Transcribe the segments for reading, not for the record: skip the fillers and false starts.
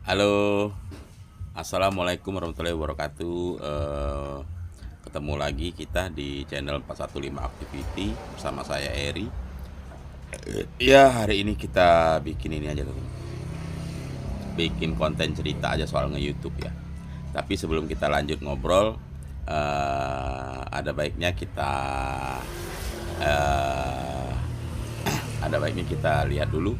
Halo, assalamualaikum warahmatullahi wabarakatuh. Ketemu lagi kita di channel 415 Activity bersama saya Eri. Ya, hari ini kita bikin ini aja teman, bikin konten cerita aja soal nge-YouTube ya. Tapi sebelum kita lanjut ngobrol, ada baiknya kita eh, ada baiknya kita lihat dulu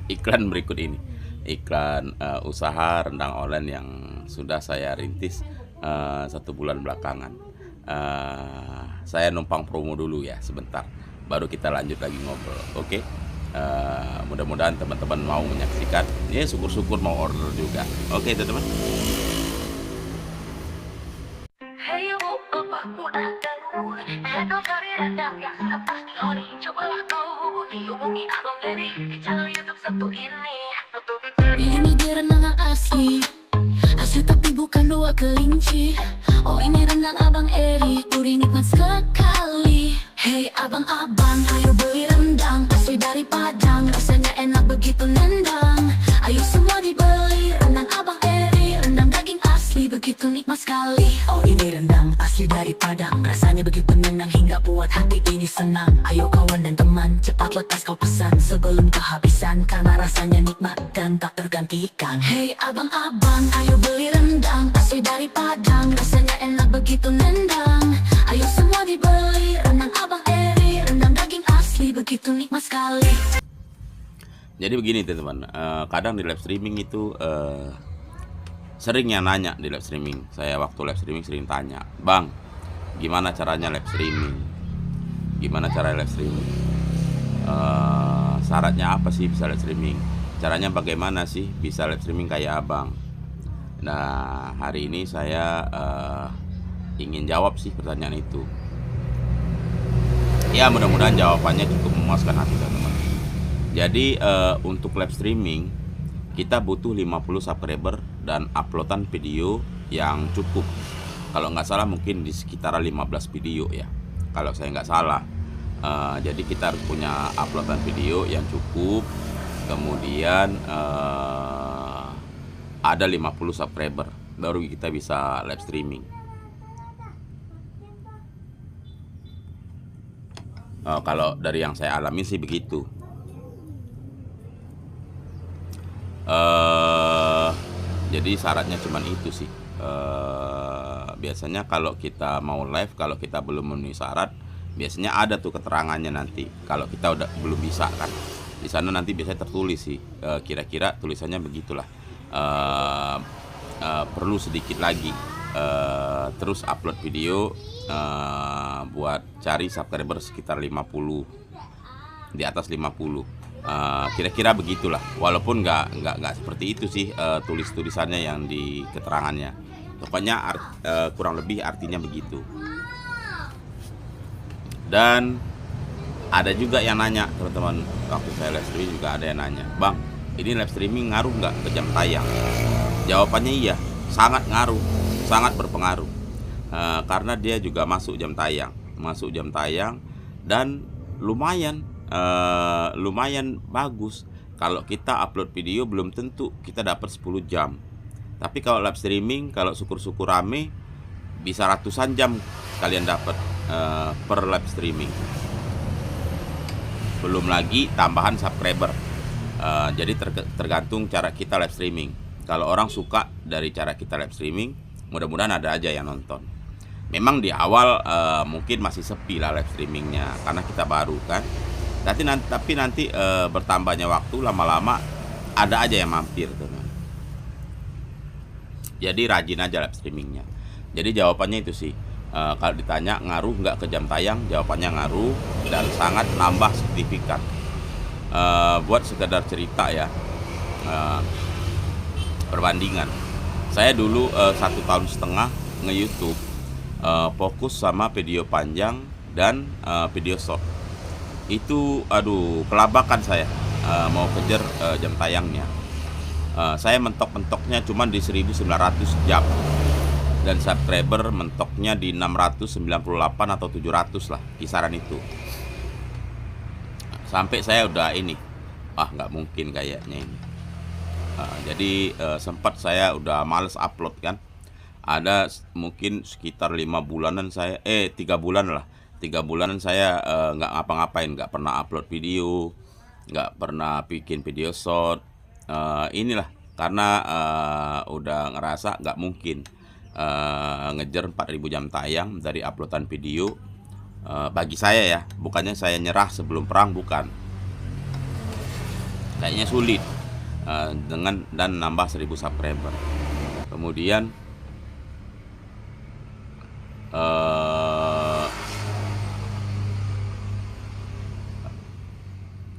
iklan berikut ini. Iklan usaha rendang online yang sudah saya rintis 1 bulan belakangan. Saya numpang promo dulu ya sebentar, baru kita lanjut lagi ngobrol. Oke. Mudah-mudahan teman-teman mau menyaksikan. Ya, syukur-syukur mau order juga. Oke teman-teman. Ini dia rendang asli, asli tapi bukan dua kelinci. Oh ini rendang Abang Eri, gurih nikmat sekali. Hey abang-abang, ayo beli rendang asli dari Padang, rasanya enak begitu nendang. Ayo semua dibeli rendang Abang Eri, rendang daging asli begitu nikmat sekali. Oh ini rendang asli dari Padang, rasanya begitu nendang hingga buat hati ini senang. Ayo kawan dan teman, cepat lekas kau pesan sebelum kehabisan, karena rasanya nikmat dan tak tergantikan. Hey abang-abang, ayo beli rendang asli dari Padang, rasanya enak begitu nendang. Ayo semua dibeli rendang Abang Eri, rendang daging asli begitu nikmat sekali. Jadi begini teman-teman, kadang di live streaming itu sering yang nanya di live streaming. Saya waktu live streaming sering tanya, "Bang, gimana caranya live streaming? Gimana cara live streaming? Syaratnya apa sih bisa live streaming? Caranya bagaimana sih bisa live streaming kayak Abang?" Nah, hari ini saya ingin jawab sih pertanyaan itu. Ya, mudah-mudahan jawabannya cukup memuaskan hati teman-teman. Jadi untuk live streaming kita butuh 50 subscriber dan uploadan video yang cukup. Kalau nggak salah mungkin di sekitar 15 video ya, kalau saya nggak salah. Jadi kita harus punya uploadan video yang cukup. Kemudian ada 50 subscriber, baru kita bisa live streaming. Kalau dari yang saya alami sih begitu. Jadi syaratnya cuma itu sih. Biasanya kalau kita mau live, kalau kita belum memenuhi syarat, biasanya ada tuh keterangannya nanti. Kalau kita udah belum bisa kan, di sana nanti biasanya tertulis sih. Kira-kira tulisannya begitulah. Perlu sedikit lagi. Terus upload video, buat cari subscriber sekitar 50, di atas 50. Kira-kira begitulah, walaupun nggak seperti itu sih tulisannya yang di keterangannya. Pokoknya kurang lebih artinya begitu. Dan ada juga yang nanya teman-teman, waktu saya live streaming juga ada yang nanya, "Bang, ini live streaming ngaruh nggak ke jam tayang?" Jawabannya iya, sangat ngaruh, sangat berpengaruh. Karena dia juga masuk jam tayang dan lumayan bagus. Kalau kita upload video belum tentu kita dapat 10 jam. Tapi kalau live streaming, kalau syukur-syukur rame, bisa ratusan jam kalian dapat per live streaming. Belum lagi tambahan subscriber. Jadi tergantung cara kita live streaming. Kalau orang suka dari cara kita live streaming, mudah-mudahan ada aja yang nonton. Memang di awal mungkin masih sepi lah live streamingnya, karena kita baru kan. Tapi nanti bertambahnya waktu, lama-lama ada aja yang mampir teman. Jadi rajin aja live streamingnya. Jadi jawabannya itu sih, kalau ditanya ngaruh nggak ke jam tayang, jawabannya ngaruh dan sangat nambah signifikan. Buat sekedar cerita ya, perbandingan. Saya dulu 1,5 tahun nge-YouTube, fokus sama video panjang dan video short. Itu aduh kelabakan saya mau kejar jam tayangnya. Saya mentok-mentoknya cuma di 1900 jam, dan subscriber mentoknya di 698 atau 700 lah, kisaran itu. Sampai saya udah ini, nggak mungkin kayaknya ini. Jadi sempat saya udah males upload kan. Ada mungkin sekitar 5 bulanan 3 bulan lah. 3 bulanan saya nggak ngapa-ngapain, nggak pernah upload video, nggak pernah bikin video short. Inilah karena udah ngerasa nggak mungkin ngejar 4.000 jam tayang dari uploadan video. Bagi saya ya, bukannya saya nyerah sebelum perang, bukan. Kayaknya sulit dengan dan nambah 1.000 subscriber. Kemudian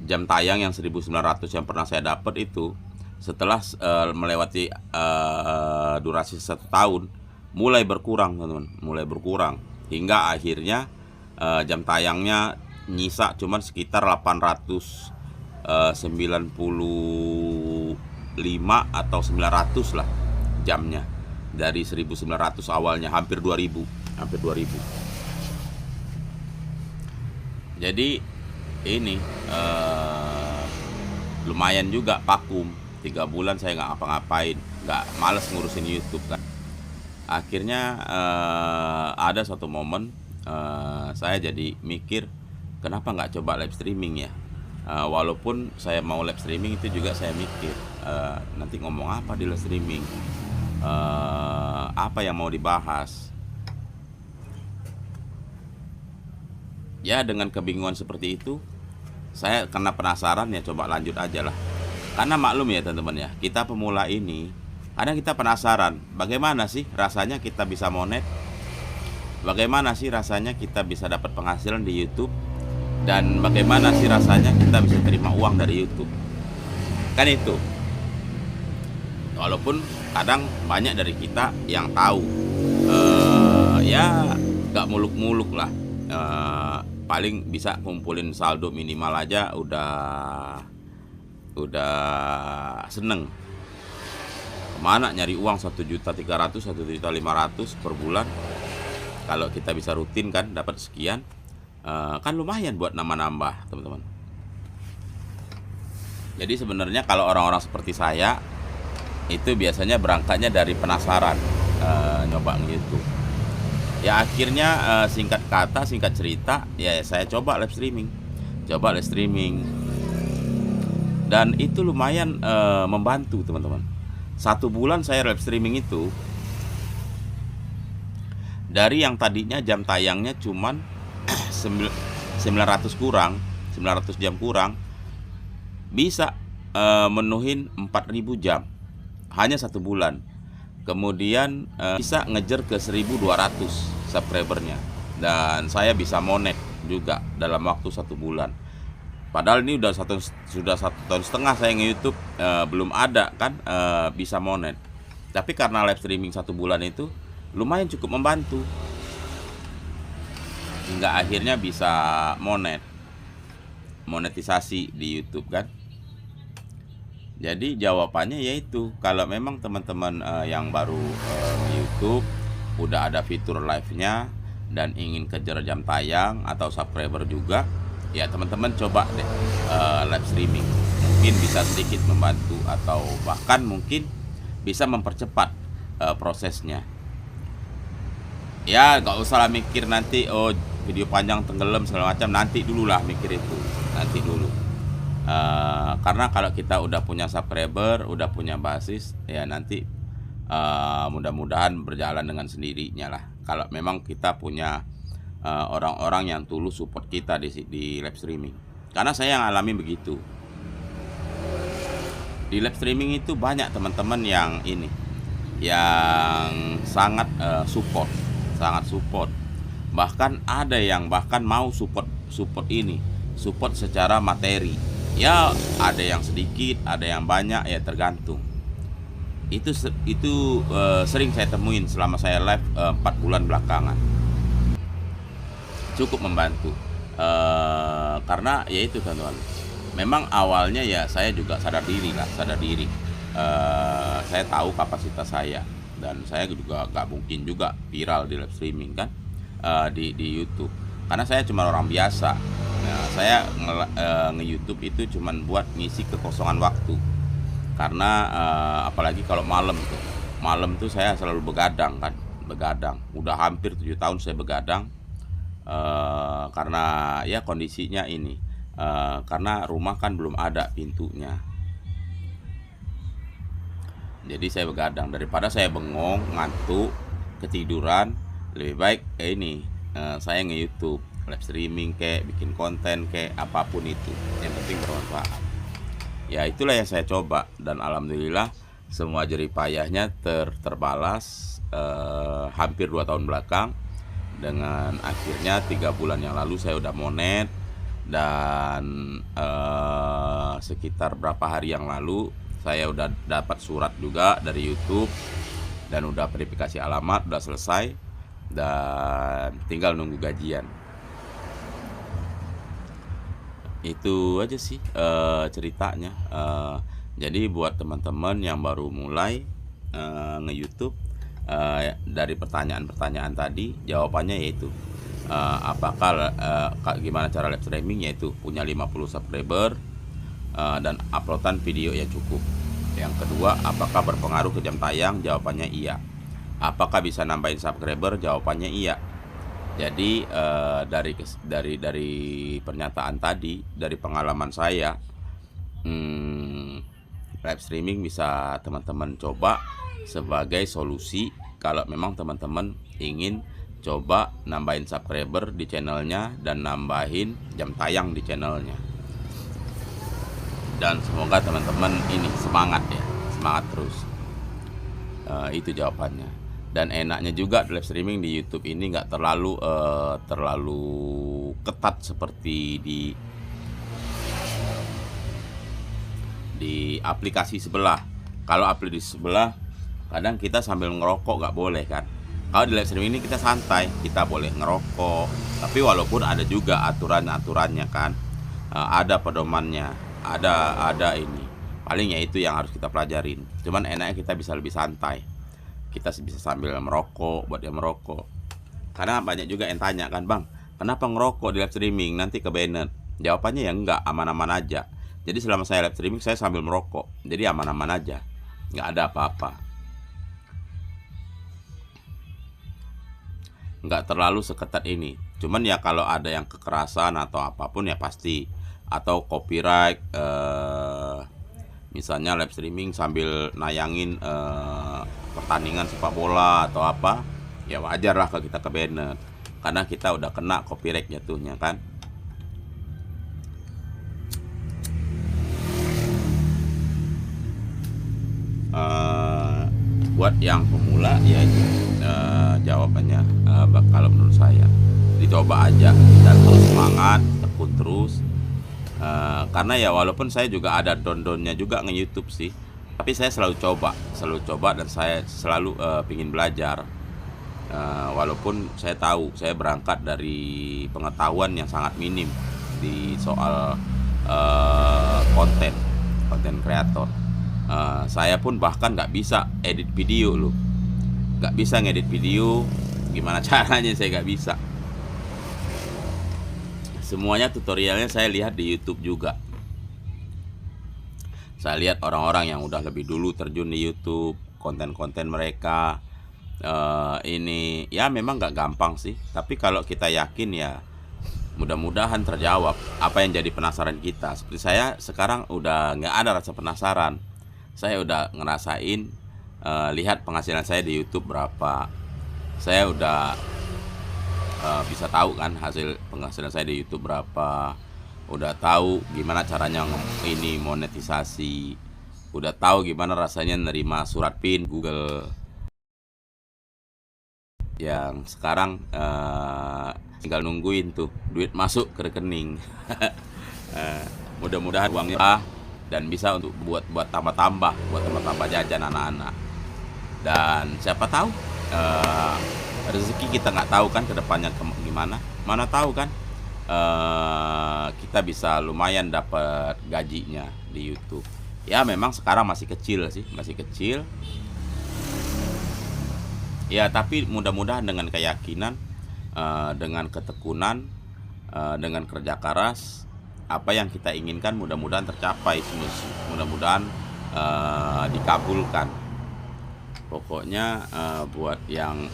jam tayang yang 1.900 yang pernah saya dapat itu setelah melewati durasi 1 tahun mulai berkurang, teman-teman, mulai berkurang hingga akhirnya jam tayangnya nyisa cuman sekitar 895 atau 900 lah jamnya dari 1.900 awalnya, hampir 2.000. Jadi ini lumayan juga vakum 3 bulan saya nggak ngapa-ngapain, nggak, males ngurusin YouTube kan. Akhirnya ada suatu momen saya jadi mikir, kenapa nggak coba live streaming ya. Walaupun saya mau live streaming itu juga saya mikir nanti ngomong apa di live streaming, apa yang mau dibahas. Ya dengan kebingungan seperti itu, saya karena penasaran ya coba lanjut aja lah. Karena maklum ya teman-teman ya, kita pemula ini kadang kita penasaran bagaimana sih rasanya kita bisa monet, bagaimana sih rasanya kita bisa dapat penghasilan di YouTube, dan bagaimana sih rasanya kita bisa terima uang dari YouTube. Kan itu. Walaupun kadang banyak dari kita yang tahu, ya gak muluk-muluk lah, paling bisa kumpulin saldo minimal aja udah seneng. Kemana nyari uang 1.300.000, 1.500.000 per bulan. Kalau kita bisa rutin kan dapat sekian, kan lumayan buat nambah-nambah, teman-teman. Jadi sebenarnya kalau orang-orang seperti saya itu biasanya berangkatnya dari penasaran, nyoba gitu. Ya akhirnya singkat kata, singkat cerita, ya saya coba live streaming. Dan itu lumayan membantu, teman-teman. 1 bulan saya live streaming itu, dari yang tadinya jam tayangnya cuman 900 jam kurang, bisa menuhin 4.000 jam hanya 1 bulan. Kemudian bisa ngejar ke 1.200 subscribernya, dan saya bisa monet juga dalam waktu 1 bulan. Padahal ini sudah 1,5 tahun saya nge-YouTube, belum ada kan bisa monet. Tapi karena live streaming 1 bulan itu lumayan cukup membantu, hingga akhirnya bisa monetisasi di YouTube kan. Jadi jawabannya yaitu, kalau memang teman-teman yang baru YouTube udah ada fitur live-nya dan ingin kejar jam tayang atau subscriber juga, ya teman-teman coba deh live streaming. Mungkin bisa sedikit membantu atau bahkan mungkin bisa mempercepat prosesnya. Ya nggak usah lah mikir nanti video panjang tenggelam segala macam, nanti dulu lah mikir itu, nanti dulu. Karena kalau kita udah punya subscriber, udah punya basis, ya nanti mudah-mudahan berjalan dengan sendirinya lah. Kalau memang kita punya orang-orang yang tulus support kita di live streaming. Karena saya yang alami begitu. Di live streaming itu banyak teman-teman yang sangat support. Bahkan ada yang mau support secara materi. Ya ada yang sedikit, ada yang banyak, ya tergantung. Itu sering saya temuin selama saya live 4 bulan belakangan. Cukup membantu. Karena ya itu teman-teman, memang awalnya ya saya juga sadar diri. Saya tahu kapasitas saya, dan saya juga gak mungkin juga viral di live streaming kan, di YouTube, karena saya cuma orang biasa. Nah, saya nge-YouTube itu cuman buat ngisi kekosongan waktu. karena apalagi kalau malam tuh saya selalu begadang kan, udah hampir 7 tahun saya begadang, karena ya kondisinya ini, karena rumah kan belum ada pintunya, jadi saya begadang. Daripada saya bengong ngantuk ketiduran, lebih baik saya nge-YouTube, live streaming kayak bikin konten kayak apapun itu, yang penting bermanfaat. Ya itulah yang saya coba, dan alhamdulillah semua jerih payahnya terbalas, hampir 2 tahun belakang, dengan akhirnya 3 bulan yang lalu saya udah monet. Dan sekitar berapa hari yang lalu saya udah dapat surat juga dari YouTube, dan udah verifikasi alamat udah selesai, dan tinggal nunggu gajian. Itu aja sih ceritanya. Jadi buat teman-teman yang baru mulai nge-YouTube, dari pertanyaan-pertanyaan tadi, jawabannya yaitu apakah gimana cara live streaming, yaitu punya 50 subscriber dan uploadan video yang cukup. Yang kedua, apakah berpengaruh ke jam tayang? Jawabannya iya. Apakah bisa nambahin subscriber? Jawabannya iya. Jadi dari pernyataan tadi, dari pengalaman saya, live streaming bisa teman-teman coba sebagai solusi kalau memang teman-teman ingin coba nambahin subscriber di channelnya dan nambahin jam tayang di channelnya. Dan semoga teman-teman ini semangat terus. Itu jawabannya. Dan enaknya juga live streaming di YouTube ini nggak terlalu ketat seperti di aplikasi sebelah. Kalau aplikasi sebelah kadang kita sambil ngerokok nggak boleh kan. Kalau di live streaming ini kita santai, kita boleh ngerokok. Tapi walaupun ada juga aturannya kan, ada pedomannya, ada ini. Paling ya itu yang harus kita pelajarin. Cuman enaknya kita bisa lebih santai. Kita bisa sambil merokok, buat dia merokok. Karena banyak juga yang tanya kan, Bang, kenapa ngerokok di live streaming, nanti ke banned? Jawabannya ya enggak, aman-aman aja. Jadi selama saya live streaming, saya sambil merokok, jadi aman-aman aja, nggak ada apa-apa. Nggak terlalu seketat ini. Cuman ya kalau ada yang kekerasan atau apapun ya pasti, atau copyright, misalnya live streaming sambil nayangin pertandingan sepak bola atau apa, ya wajar lah kalau kita ke banned, karena kita udah kena copyright jatuhnya kan. Buat yang pemula ya jawabannya kalau menurut saya dicoba aja dan terus semangat, tekun terus. Karena ya walaupun saya juga ada down-downnya juga nge-YouTube sih, tapi saya selalu coba dan saya selalu pingin belajar. Walaupun saya tahu saya berangkat dari pengetahuan yang sangat minim di soal konten kreator. Saya pun bahkan nggak bisa edit video loh, nggak bisa ngedit video. Gimana caranya saya nggak bisa. Semuanya tutorialnya saya lihat di YouTube juga. Saya lihat orang-orang yang udah lebih dulu terjun di YouTube, konten-konten mereka. Ini ya memang nggak gampang sih, tapi kalau kita yakin ya mudah-mudahan terjawab apa yang jadi penasaran kita. Seperti saya sekarang udah nggak ada rasa penasaran. Saya udah ngerasain, lihat penghasilan saya di YouTube berapa. Saya udah bisa tahu kan hasil penghasilan saya di YouTube berapa. Udah tahu gimana caranya ini monetisasi. Udah tahu gimana rasanya nerima surat PIN Google. Yang sekarang tinggal nungguin tuh duit masuk ke rekening. Mudah-mudahan uangnya dan bisa untuk buat tambah-tambah jajan anak-anak. Dan siapa tahu rezeki kita nggak tahu kan kedepannya gimana, mana tahu kan kita bisa lumayan dapat gajinya di YouTube. Ya memang sekarang masih kecil ya, tapi mudah-mudahan dengan keyakinan, dengan ketekunan, dengan kerja keras, apa yang kita inginkan mudah-mudahan tercapai. Mudah-mudahan dikabulkan. Pokoknya buat yang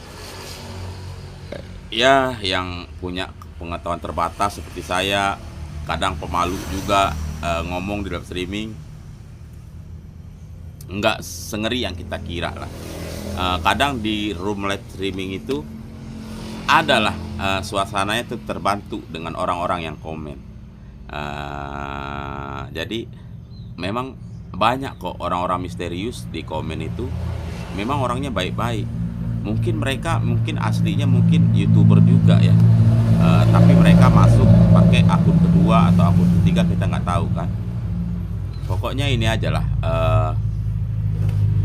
ya yang punya pengetahuan terbatas seperti saya, kadang pemalu juga ngomong di live streaming, nggak sengeri yang kita kira lah. Kadang di room live streaming itu adalah suasananya itu terbantu dengan orang-orang yang komen. Jadi memang banyak kok orang-orang misterius di komen itu, memang orangnya baik-baik. Mungkin mereka aslinya mungkin YouTuber juga ya, tapi mereka masuk pakai akun kedua atau akun ketiga, kita nggak tahu kan. Pokoknya ini aja lah,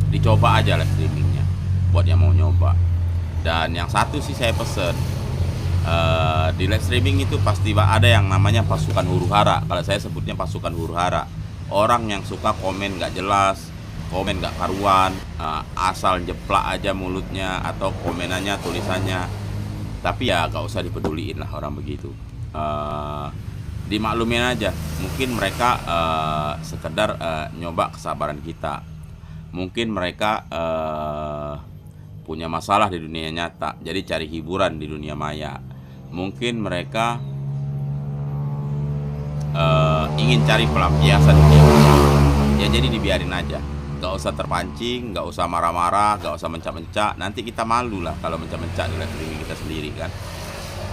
dicoba aja live streamingnya buat yang mau nyoba. Dan yang satu sih saya pesen, di live streaming itu pasti ada yang namanya pasukan huru-hara. Kalau saya sebutnya pasukan huru-hara, orang yang suka komen nggak jelas, komen nggak karuan, asal jeplak aja mulutnya atau komenannya tulisannya. Tapi ya gak usah dipeduliin lah orang begitu, dimaklumin aja. Mungkin mereka sekedar nyoba kesabaran kita. Mungkin mereka punya masalah di dunia nyata, jadi cari hiburan di dunia maya. Mungkin mereka ingin cari pelampiasan di dunia maya. Ya jadi dibiarin aja, gak usah terpancing, gak usah marah-marah, gak usah mencak-mencak. Nanti kita malu lah kalau mencak-mencak di live streaming kita sendiri kan.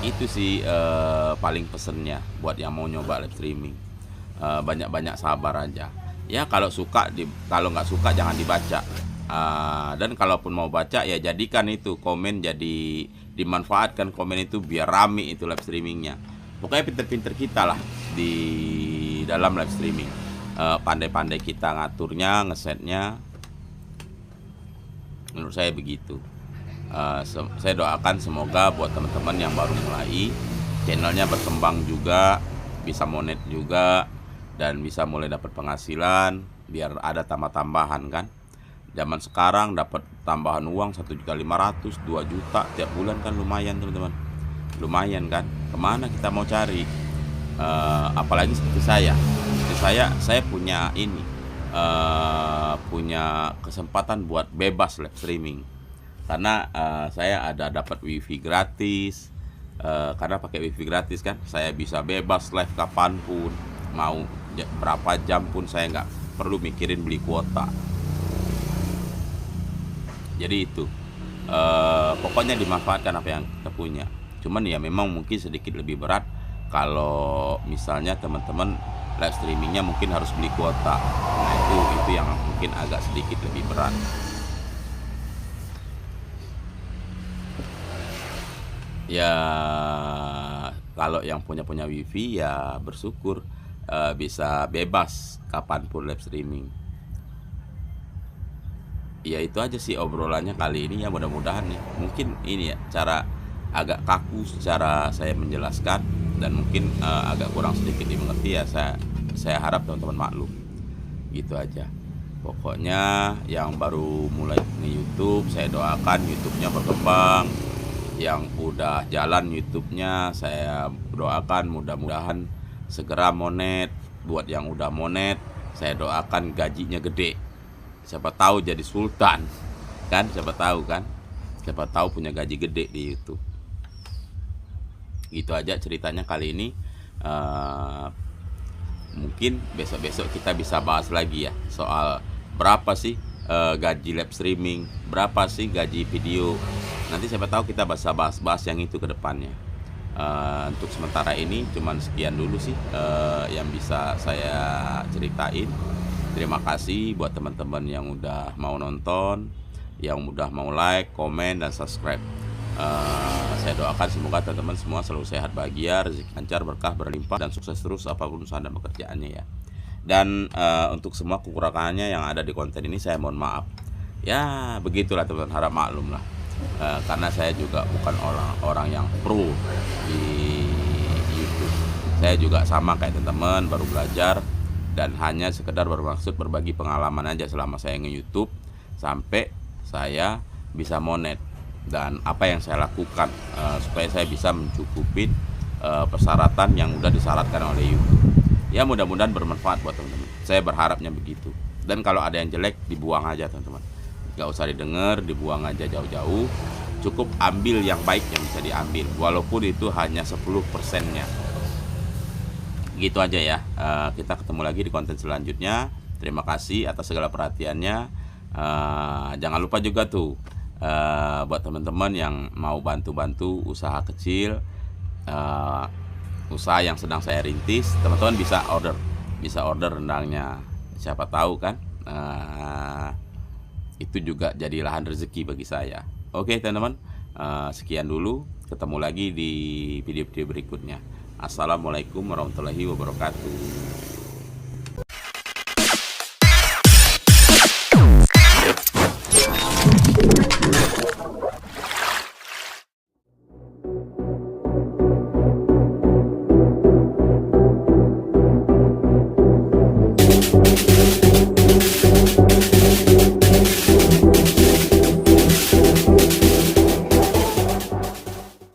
Itu sih paling pesennya buat yang mau nyoba live streaming. Banyak-banyak sabar aja. Ya kalau suka, kalau nggak suka jangan dibaca. Dan kalaupun mau baca ya jadikan itu komen, jadi dimanfaatkan komen itu biar rame itu live streamingnya. Pokoknya pinter-pinter kita lah di dalam live streaming. Pandai-pandai kita ngaturnya, ngesetnya. Menurut saya begitu. Saya doakan semoga buat teman-teman yang baru mulai, channelnya berkembang juga, bisa monet juga, dan bisa mulai dapat penghasilan, biar ada tambah-tambahan kan. Zaman sekarang dapat tambahan uang 1.500.000, 2 juta tiap bulan kan lumayan teman-teman. Lumayan kan. Kemana kita mau cari? Apalagi seperti saya punya ini, punya kesempatan buat bebas live streaming karena saya ada dapat wifi gratis. Karena pakai wifi gratis kan, saya bisa bebas live kapanpun, mau berapa jam pun saya nggak perlu mikirin beli kuota. Jadi itu pokoknya dimanfaatkan apa yang kita punya. Cuman ya memang mungkin sedikit lebih berat kalau misalnya teman-teman live streamingnya mungkin harus beli kuota. Nah itu yang mungkin agak sedikit lebih berat. Ya kalau yang punya wifi ya bersyukur, bisa bebas kapanpun live streaming. Ya itu aja sih obrolannya kali ini ya, mudah-mudahan nih. Mungkin ini ya cara agak kaku secara saya menjelaskan dan mungkin agak kurang sedikit dimengerti ya, saya harap teman-teman maklum. Gitu aja. Pokoknya yang baru mulai nge-YouTube, saya doakan YouTube-nya berkembang. Yang udah jalan YouTube-nya, saya doakan mudah-mudahan segera monet. Buat yang udah monet, saya doakan gajinya gede. Siapa tahu jadi sultan kan, siapa tahu punya gaji gede di YouTube. Gitu aja ceritanya kali ini. Mungkin besok-besok kita bisa bahas lagi ya soal berapa sih gaji live streaming, berapa sih gaji video. Nanti siapa tahu kita bisa bahas yang itu ke depannya. Untuk sementara ini cuman sekian dulu sih yang bisa saya ceritain. Terima kasih buat teman-teman yang udah mau nonton, yang udah mau like, komen, dan subscribe. Saya doakan semoga teman-teman semua selalu sehat, bahagia, rezeki lancar, berkah, berlimpah, dan sukses terus apapun usaha dan pekerjaannya ya. Dan untuk semua kekurangannya yang ada di konten ini saya mohon maaf. Ya begitulah teman-teman, harap maklum lah. Karena saya juga bukan orang yang pro di YouTube. Saya juga sama kayak teman-teman, baru belajar dan hanya sekedar bermaksud berbagi pengalaman aja selama saya nge-YouTube sampai saya bisa monet dan apa yang saya lakukan supaya saya bisa mencukupin persyaratan yang udah disyaratkan oleh YouTube. Ya mudah-mudahan bermanfaat buat teman-teman. Saya berharapnya begitu. Dan kalau ada yang jelek dibuang aja teman-teman, nggak usah didengar, dibuang aja jauh-jauh. Cukup ambil yang baik yang bisa diambil, walaupun itu hanya 10%-nya. Gitu aja ya. Kita ketemu lagi di konten selanjutnya. Terima kasih atas segala perhatiannya. Jangan lupa juga tuh, buat teman-teman yang mau bantu-bantu usaha kecil, usaha yang sedang saya rintis, teman-teman bisa order rendangnya. Siapa tahu kan, itu juga jadi lahan rezeki bagi saya. Oke teman-teman, sekian dulu. Ketemu lagi di video-video berikutnya. Assalamualaikum warahmatullahi wabarakatuh.